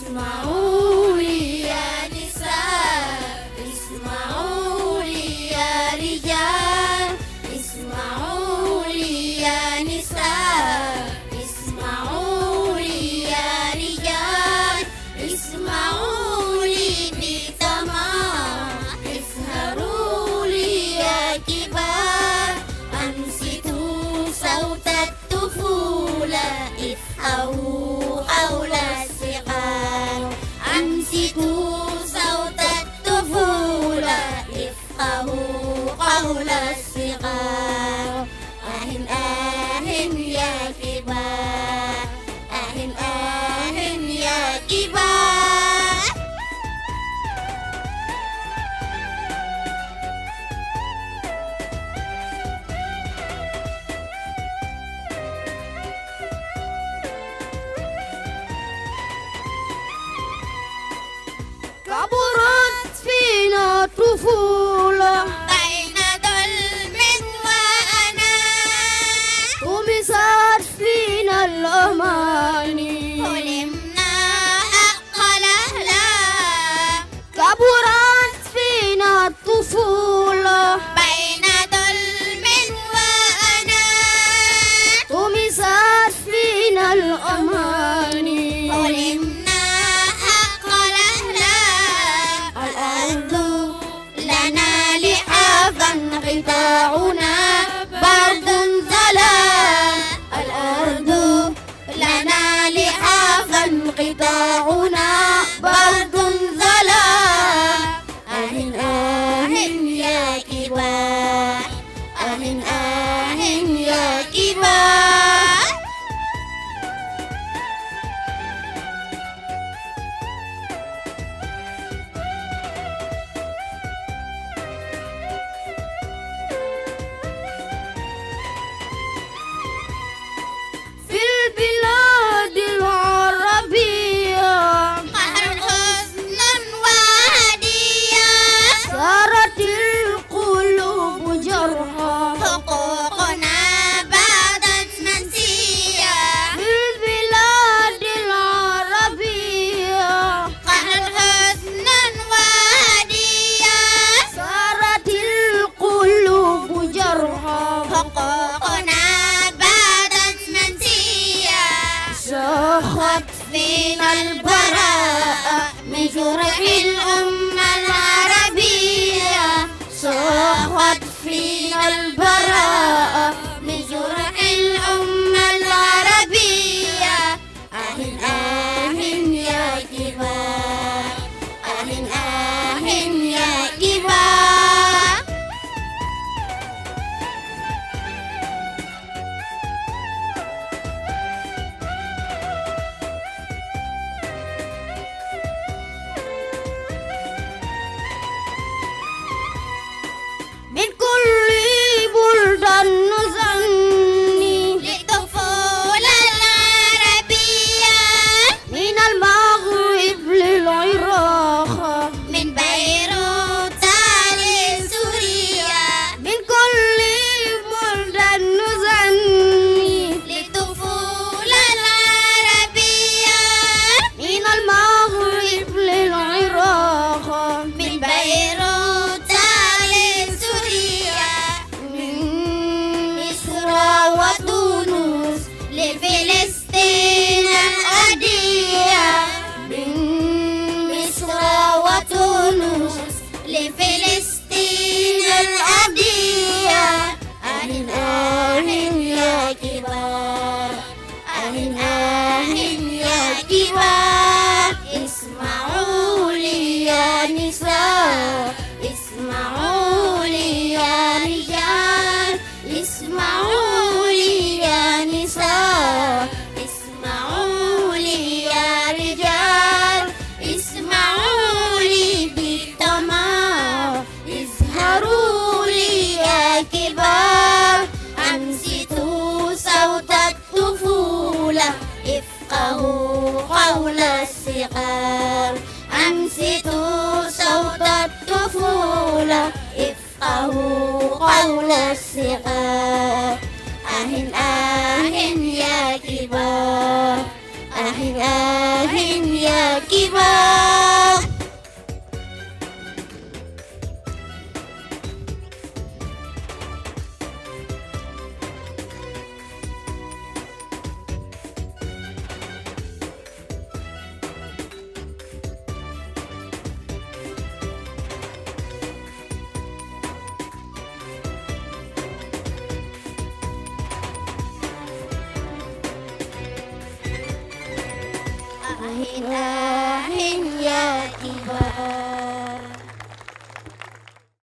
اسمعوا لي يا نساء، اسمعوا لي يا رجال، اسمعوا لي يا نساء، اسمعوا لي يا رجال، اسمعوا لي بتمام، اسهروا لي يا كبار، أنصتوا صوت الطفولة، افقهوا حول الصغار، أنصتوا صوت الطفولة، افقهوا حول الصغار. أهن أهن يا كبار، أهن أهن يا كبار. كبرت فينا الطفولة بين ظلم وأنا، طمست فينا الأماني، حلمنا حق الأحلام. كبرت فينا الطفولة بين ظلم وأنا، طمست فينا الأماني، حلمنا حق الأحلام. الأرض لنا لحافا قطاعنا برد ظلام، الأرض لنا لحافا قطاعنا برد ظلام. أهن أهن يا كبار، أهن أهن يا كبار. في البلاد العربية قهر حزنا وهدية، صارت القلوب جرحى، حقوقنا باتت منسية. في البلاد العربية قهر حزنا وهدية، صارت القلوب جرحى، حقوقنا باتت منسية. شاخت فينا البراءة من جرح الأمة العربية، شاخت فينا البراءة من جرح الأمة العربية. أهن أهن يا كبار، أهن أهن يا كبار. من كل بلدان نغني للطفولة العربية، من المغرب للعراق، من بيروت لسوريا. من كل بلدان نغني للطفولة العربية، من المغرب للعراق، من بيروت لسوريا. من مصر وتونس لفلسطين الأبدية، من مصر وتونس لفلسطين الأبدية. أهن أهن يا كبار، أهن أهن يا كبار. اسمعوا لي يا نساء، اسمعوا لي يا رجال، اسمعوا لي يا نساء، اسمعوا لي يا رجال، اسمعوا لي بالتمام، اسهروا لي يا كبار. أنصتوا صوت الطفولة، افقهوا قول الصغار، أنصتوا صوت الطفولة، افقهوا قول الصغار. أهن أهن يا كبار، أهن آه يا كبار. آه يا